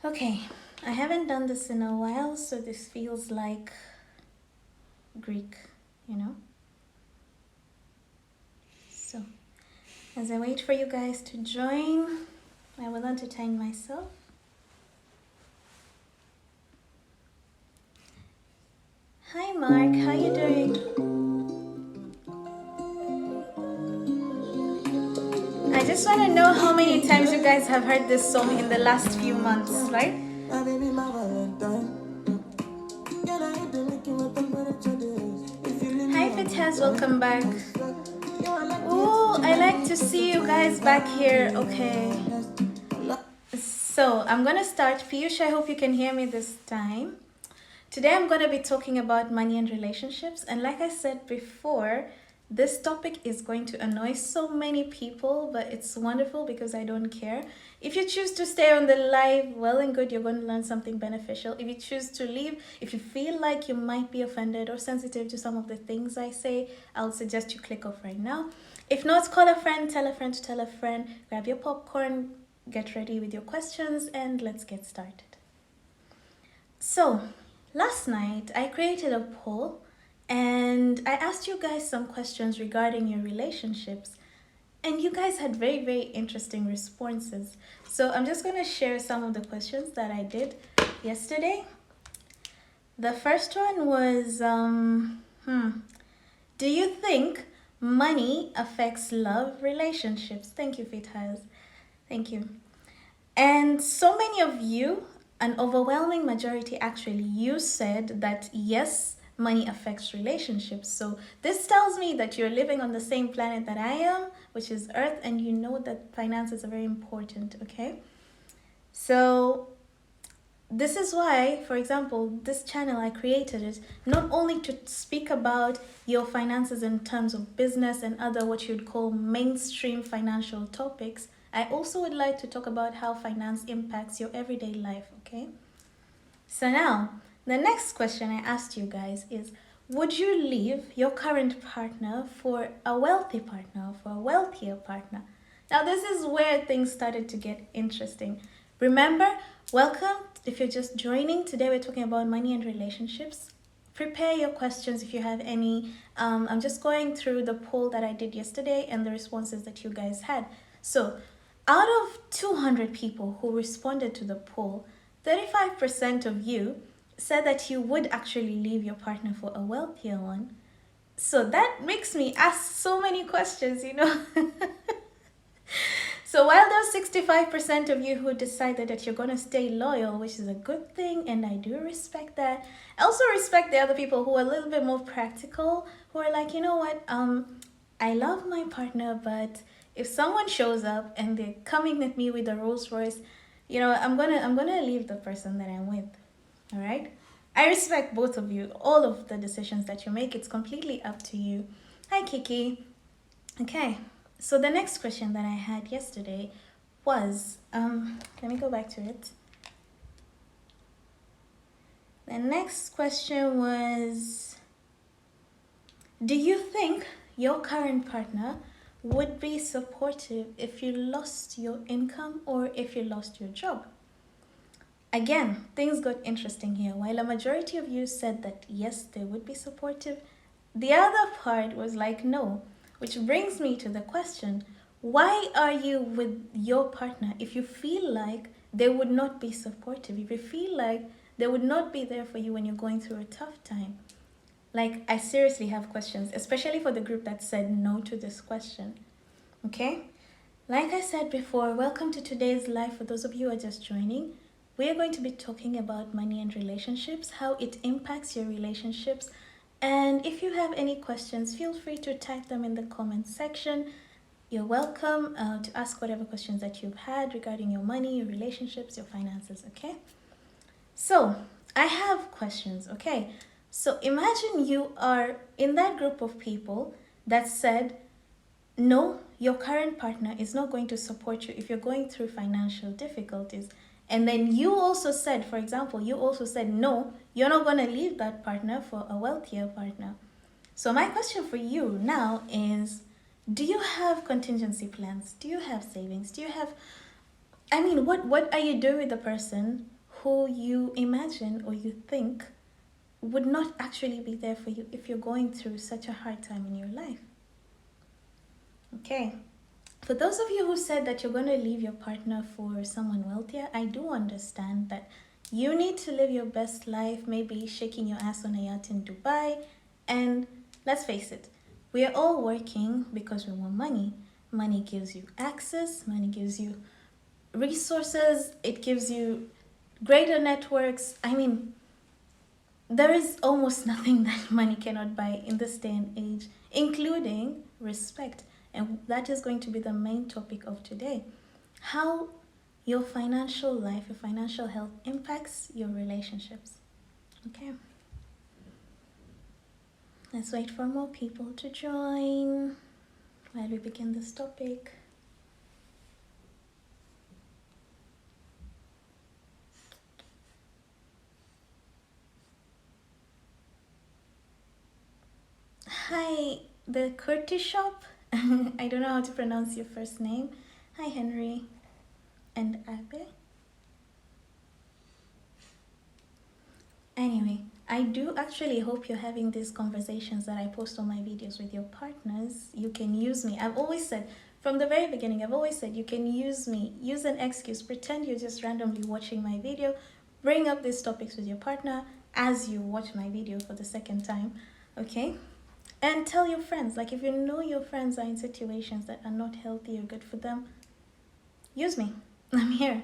Okay, I haven't done this in a while, so this feels like Greek, you know? So, as I wait for you guys to join, I will entertain myself. Hi Mark, how you doing? I just want to know how many times you guys have heard this song in the last few months, right? Hi Fitaz, welcome back. Oh, I like to see you guys back here. Okay. So I'm gonna start. Piyush, I hope you can hear me this time. Today I'm gonna be talking about money and relationships, and like I said before, this topic is going to annoy so many people, but it's wonderful because I don't care. If you choose to stay on the live, well and good, you're going to learn something beneficial. If you choose to leave, if you feel like you might be offended or sensitive to some of the things I say, I'll suggest you click off right now. If not, call a friend, tell a friend to tell a friend, grab your popcorn, get ready with your questions, and let's get started. So, last night I created a poll and I asked you guys some questions regarding your relationships, and you guys had very, very interesting responses. So, I'm just going to share some of the questions that I did yesterday. The first one was do you think money affects love relationships? Thank you, Fitaz. Thank you. And so many of you, an overwhelming majority actually, you said that yes, money affects relationships. So this tells me that you're living on the same planet that I am, which is Earth, and you know that finances are very important, okay? So this is why, for example, this channel I created it not only to speak about your finances in terms of business and other what you'd call mainstream financial topics. I also would like to talk about how finance impacts your everyday life, okay? So now, the next question I asked you guys is, would you leave your current partner for a wealthy partner, for a wealthier partner? Now, this is where things started to get interesting. Remember, welcome. If you're just joining, today we're talking about money and relationships. Prepare your questions if you have any. I'm just going through the poll that I did yesterday and the responses that you guys had. So, out of 200 people who responded to the poll, 35% of you said that you would actually leave your partner for a wealthier one. So that makes me ask so many questions, you know. So while there's 65% of you who decided that you're going to stay loyal, which is a good thing, and I do respect that, I also respect the other people who are a little bit more practical, who are like, you know what, I love my partner, but if someone shows up and they're coming at me with a Rolls Royce, you know, I'm gonna leave the person that I'm with. All right. I respect both of you, all of the decisions that you make. It's completely up to you. Hi, Kiki. Okay. So the next question that I had yesterday was, let me go back to it. The next question was, do you think your current partner would be supportive if you lost your income or if you lost your job? Again, things got interesting here. While a majority of you said that yes, they would be supportive, the other part was like no. Which brings me to the question, why are you with your partner if you feel like they would not be supportive, if you feel like they would not be there for you when you're going through a tough time? Like, I seriously have questions, especially for the group that said no to this question. Okay? Like I said before, welcome to today's live. For those of you who are just joining, we are going to be talking about money and relationships, how it impacts your relationships. And if you have any questions, feel free to type them in the comment section. You're welcome to ask whatever questions that you've had regarding your money, your relationships, your finances, okay? So, I have questions, okay? So, imagine you are in that group of people that said, no, your current partner is not going to support you if you're going through financial difficulties. And then you also said, for example, you also said, no, you're not going to leave that partner for a wealthier partner. So my question for you now is, do you have contingency plans? Do you have savings? Do you have, I mean, what are you doing with the person who you imagine or you think would not actually be there for you if you're going through such a hard time in your life. Okay. For those of you who said that you're going to leave your partner for someone wealthier, I do understand that you need to live your best life, maybe shaking your ass on a yacht in Dubai. And let's face it, we are all working because we want money. Money gives you access, money gives you resources, it gives you greater networks. I mean, there is almost nothing that money cannot buy in this day and age, including respect. And that is going to be the main topic of today. How your financial life, your financial health impacts your relationships. Okay. Let's wait for more people to join while we begin this topic. Hi, the Kurti shop. I don't know how to pronounce your first name. Hi, Henry and Abe. Anyway, I do actually hope you're having these conversations that I post on my videos with your partners. You can use me. I've always said, from the very beginning, I've always said you can use me. Use an excuse. Pretend you're just randomly watching my video. Bring up these topics with your partner as you watch my video for the second time. Okay? And tell your friends. Like, if you know your friends are in situations that are not healthy or good for them, use me. I'm here.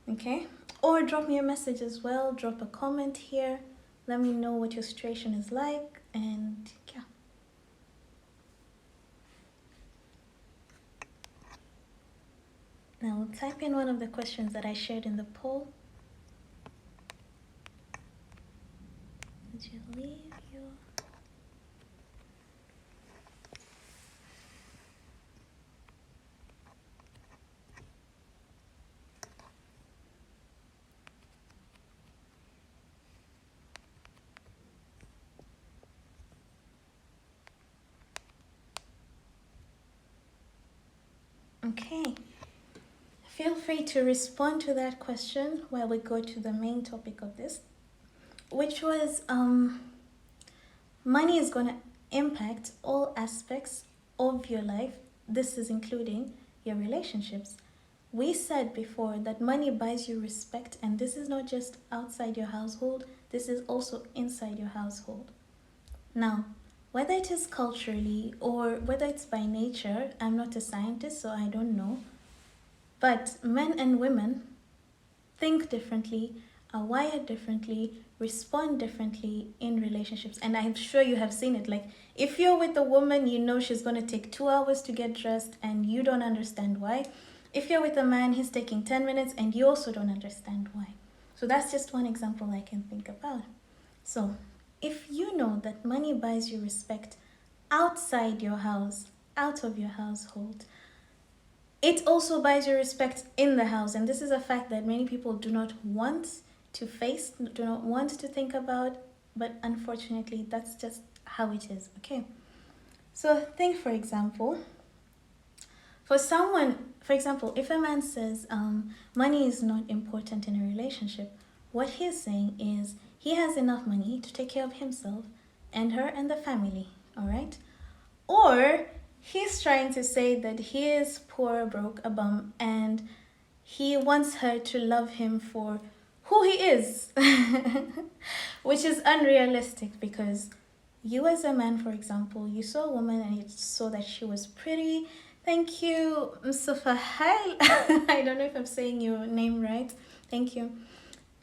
Okay? Or drop me a message as well. Drop a comment here. Let me know what your situation is like. And yeah. Now type in one of the questions that I shared in the poll. Did you leave your... Okay. Feel free to respond to that question while we go to the main topic of this, which was money is going to impact all aspects of your life. This is including your relationships. We said before that money buys you respect, and this is not just outside your household, this is also inside your household. Now, whether it is culturally or whether it's by nature, I'm not a scientist, so I don't know. But men and women think differently, are wired differently, respond differently in relationships. And I'm sure you have seen it. Like, if you're with a woman, you know she's going to take 2 hours to get dressed and you don't understand why. If you're with a man, he's taking 10 minutes and you also don't understand why. So that's just one example I can think about. So if you know that money buys you respect outside your house, out of your household, it also buys you respect in the house. And this is a fact that many people do not want to face, do not want to think about, but unfortunately, that's just how it is, okay? So think, for example, for example, if a man says money is not important in a relationship, what he's saying is he has enough money to take care of himself and her and the family, all right? Or he's trying to say that he is poor, broke, a bum, and he wants her to love him for who he is, which is unrealistic, because you as a man, for example, you saw a woman and you saw that she was pretty. Thank you, Mustafa. Hi. I don't know if I'm saying your name right. Thank you.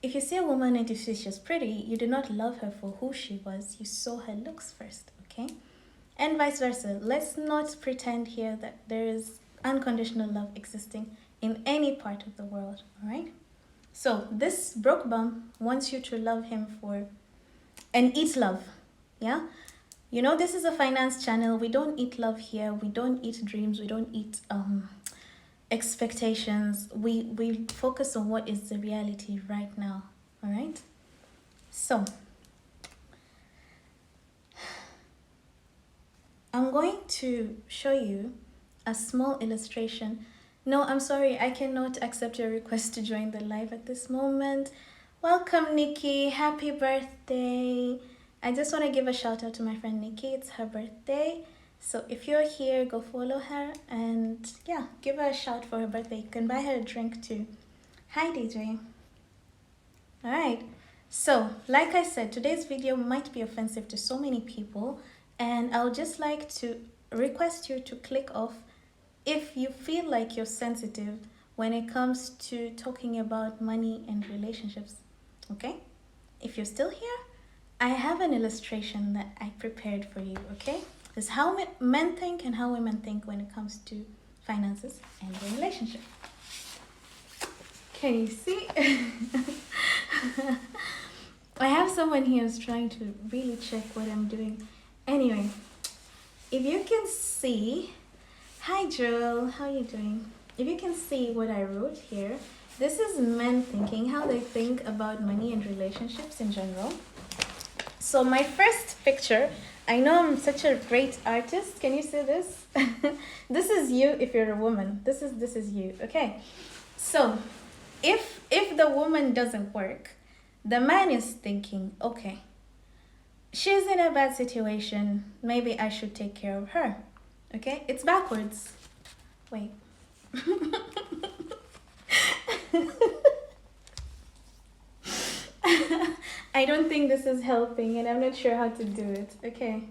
If you see a woman and you see she's pretty, you do not love her for who she was. You saw her looks first, okay? And vice versa. Let's not pretend here that there is unconditional love existing in any part of the world, all right? So this broke bum wants you to love him for and eat love, yeah? You know, this is a finance channel. We don't eat love here. We don't eat dreams. We don't eat expectations. We focus on what is the reality right now, all right? So I'm going to show you a small illustration. No, I'm sorry, I cannot accept your request to join the live at this moment. Welcome, Nikki. Happy birthday. I just want to give a shout out to my friend Nikki. It's her birthday. So if you're here, go follow her and yeah, give her a shout for her birthday. You can buy her a drink too. Hi, DJ. All right. So, like I said, today's video might be offensive to so many people, and I would just like to request you to click off if you feel like you're sensitive when it comes to talking about money and relationships. Okay? If you're still here, I have an illustration that I prepared for you. Okay? It's how men think and how women think when it comes to finances and the relationship. Can you see? I have someone here who's trying to really check what I'm doing. Anyway, if you can see, hi Joel, how are you doing? If you can see what I wrote here, this is men thinking, how they think about money and relationships in general. So my first picture, I know I'm such a great artist. Can you see this? This is you if you're a woman. This is you. Okay. So if the woman doesn't work, the man is thinking, okay, she's in a bad situation. Maybe I should take care of her. Okay? It's backwards. Wait. I don't think this is helping and I'm not sure how to do it. Okay.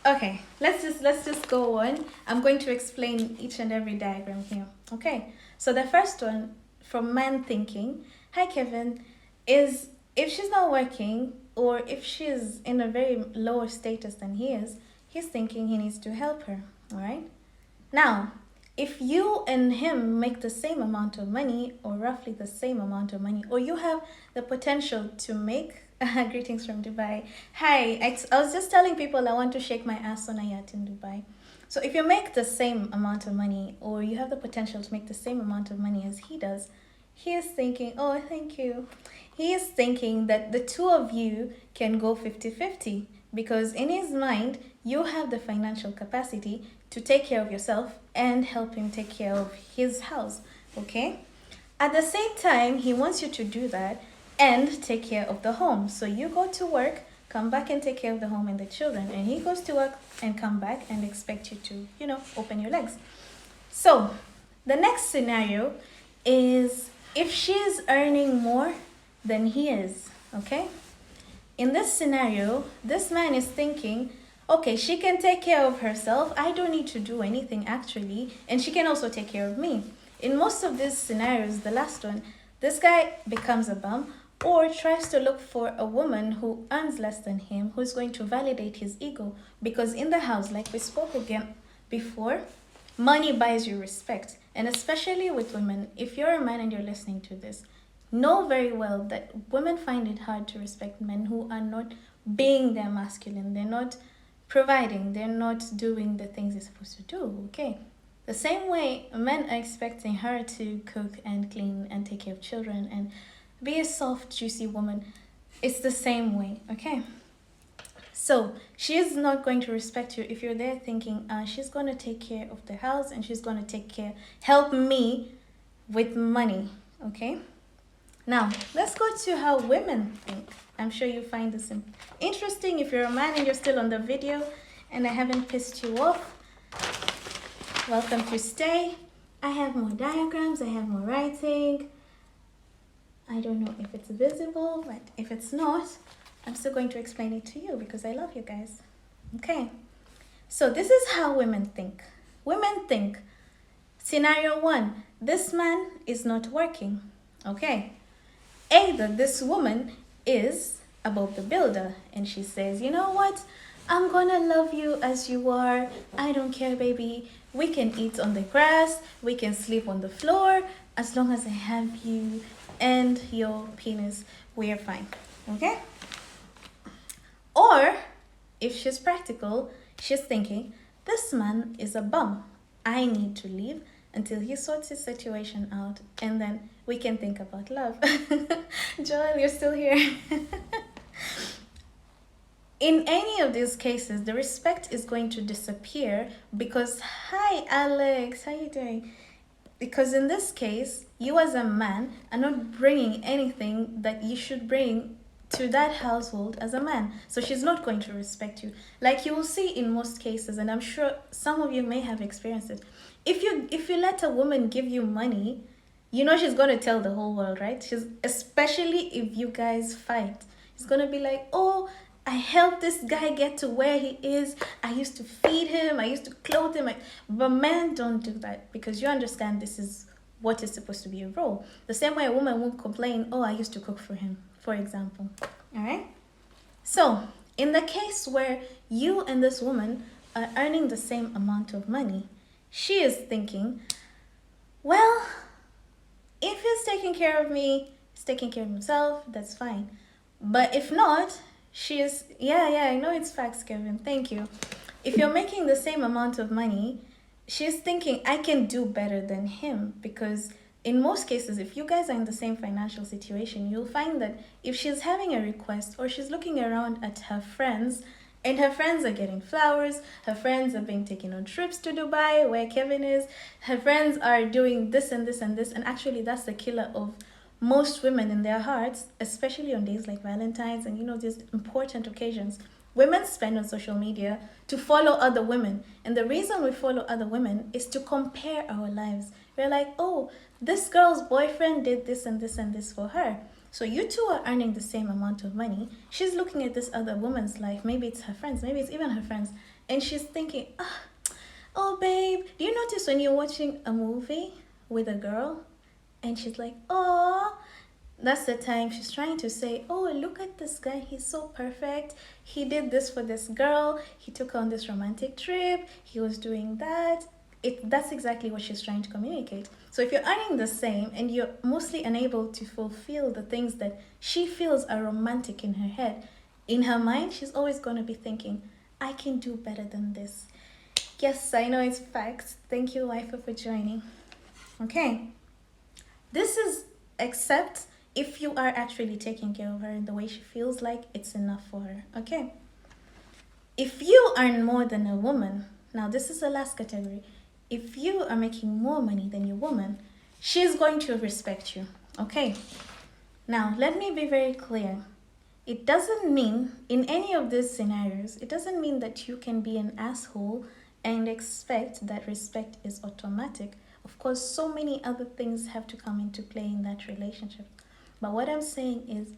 Okay, let's just go on. I'm going to explain each and every diagram here. Okay. So the first one from man thinking, hi Kevin, is if she's not working or if she's in a very lower status than he is, he's thinking he needs to help her. All right. Now, if you and him make the same amount of money or roughly the same amount of money, or you have the potential to make greetings from Dubai. Hi, I was just telling people I want to shake my ass on a yacht in Dubai. So if you make the same amount of money or you have the potential to make the same amount of money as he does, he is thinking, oh, thank you. He is thinking that the two of you can go 50-50 because in his mind, you have the financial capacity to take care of yourself and help him take care of his house, okay? At the same time, he wants you to do that and take care of the home. So you go to work, come back and take care of the home and the children, and he goes to work and come back and expect you to, open your legs. So the next scenario is if she is earning more than he is, okay? In this scenario, this man is thinking, okay, she can take care of herself. I don't need to do anything actually. And she can also take care of me. In most of these scenarios, the last one, this guy becomes a bum or tries to look for a woman who earns less than him, who's going to validate his ego. Because in the house, like we spoke again before, money buys you respect. And especially with women, if you're a man and you're listening to this, know very well that women find it hard to respect men who are not being their masculine. They're not providing, they're not doing the things they're supposed to do, okay? The same way men are expecting her to cook and clean and take care of children and be a soft, juicy woman, it's the same way, okay? So she is not going to respect you if you're there thinking, she's going to take care of the house and she's going to help me with money, okay? Now, let's go to how women think. I'm sure you find this interesting if you're a man and you're still on the video and I haven't pissed you off. Welcome to stay. I have more diagrams, I have more writing. I don't know if it's visible, but if it's not, I'm still going to explain it to you because I love you guys. Okay, so this is how women think. Women think, scenario one, this man is not working, okay? Either this woman is a Bob the Builder and she says, you know what? I'm gonna love you as you are. I don't care, baby. We can eat on the grass. We can sleep on the floor. As long as I have you and your penis, we are fine. Okay? Or, if she's practical, she's thinking, this man is a bum. I need to leave until he sorts his situation out and then we can think about love. Joel, you're still here. In any of these cases, the respect is going to disappear because, hi Alex, how you doing? Because in this case, you as a man are not bringing anything that you should bring to that household as a man. So she's not going to respect you. Like you will see in most cases, and I'm sure some of you may have experienced it. If you let a woman give you money, you know she's gonna tell the whole world, right? She's especially if you guys fight. She's gonna be like, oh, I helped this guy get to where he is. I used to feed him. I used to clothe him. But men don't do that because you understand this is what is supposed to be a role. The same way a woman won't complain, oh, I used to cook for him, for example. All right? So, in the case where you and this woman are earning the same amount of money, she is thinking, well, if he's taking care of me, he's taking care of himself, that's fine. But if not, she is, yeah, I know it's facts, Kevin, thank you. If you're making the same amount of money, she's thinking, I can do better than him. Because in most cases, if you guys are in the same financial situation, you'll find that if she's having a request or she's looking around at her friends, and her friends are getting flowers, her friends are being taken on trips to Dubai, where Kevin is, her friends are doing this and this and this, and actually that's the killer of most women in their hearts, especially on days like Valentine's and these important occasions. Women spend on social media to follow other women, and the reason we follow other women is to compare our lives. We're like, oh, this girl's boyfriend did this and this and this for her, so you two are earning the same amount of money. She's looking at this other woman's life. Maybe it's her friends. Maybe it's even her friends. And she's thinking, oh, babe, do you notice when you're watching a movie with a girl and she's like, oh, that's the time she's trying to say, oh, look at this guy. He's so perfect. He did this for this girl. He took her on this romantic trip. He was doing that. That's exactly what she's trying to communicate. So if you're earning the same and you're mostly unable to fulfill the things that she feels are romantic in her head, in her mind, she's always going to be thinking, I can do better than this. Yes, I know it's facts. Thank you, Lifa, for joining. Okay. This is except if you are actually taking care of her in the way she feels like it's enough for her. Okay. If you earn more than a woman, now this is the last category. If you are making more money than your woman, she's going to respect you. Okay. Now, let me be very clear. It doesn't mean, in any of these scenarios, it doesn't mean that you can be an asshole and expect that respect is automatic. Of course, so many other things have to come into play in that relationship. But what I'm saying is,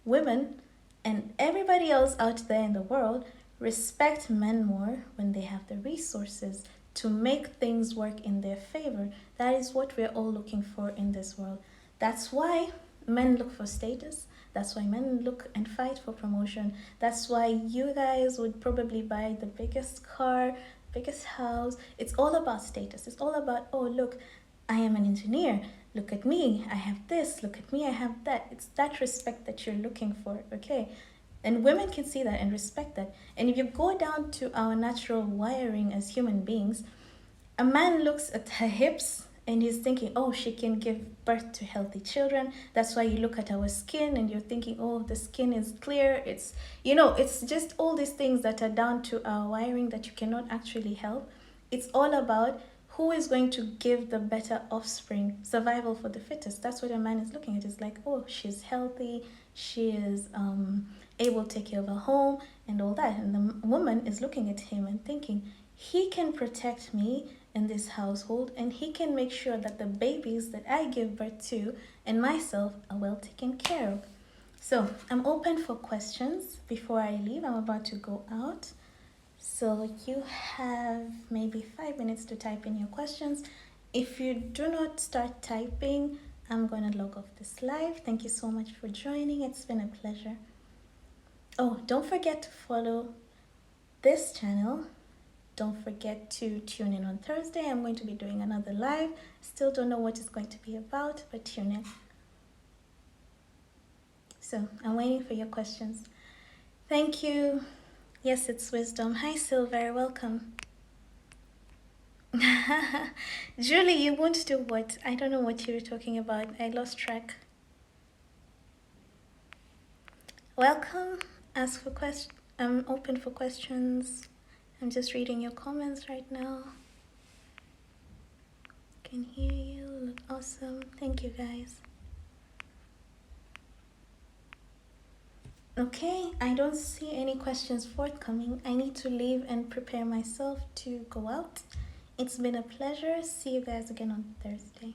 women and everybody else out there in the world respect men more when they have the resources to make things work in their favor. That is what we're all looking for in this world. That's why men look for status. That's why men look and fight for promotion. That's why you guys would probably buy the biggest car, biggest house. It's all about status. It's all about, oh, look, I am an engineer. Look at me. I have this. Look at me. I have that. It's that respect that you're looking for, okay? And women can see that and respect that. And if you go down to our natural wiring as human beings, a man looks at her hips and he's thinking, oh, she can give birth to healthy children. That's why you look at our skin and you're thinking, oh, the skin is clear. It's, it's just all these things that are down to our wiring that you cannot actually help. It's all about who is going to give the better offspring, survival for the fittest. That's what a man is looking at. It's like, oh, she's healthy. She is able to take care of her home and all that. And the woman is looking at him and thinking, he can protect me in this household and he can make sure that the babies that I give birth to and myself are well taken care of. So I'm open for questions before I leave. I'm about to go out. So you have maybe 5 minutes to type in your questions. If you do not start typing, I'm going to log off this live. Thank you so much for joining. It's been a pleasure. Oh, don't forget to follow this channel. Don't forget to tune in on Thursday. I'm going to be doing another live. Still don't know what it's going to be about, but tune in. So I'm waiting for your questions. Thank you. Yes, it's Wisdom. Hi, Silver. Welcome. Julie, you won't do what? I don't know what you were talking about. I lost track. Welcome. Ask for questions. I'm open for questions. I'm just reading your comments right now. can hear you. Look awesome. Thank you, guys. Okay, I don't see any questions forthcoming. I need to leave and prepare myself to go out. It's been a pleasure. See you guys again on Thursday.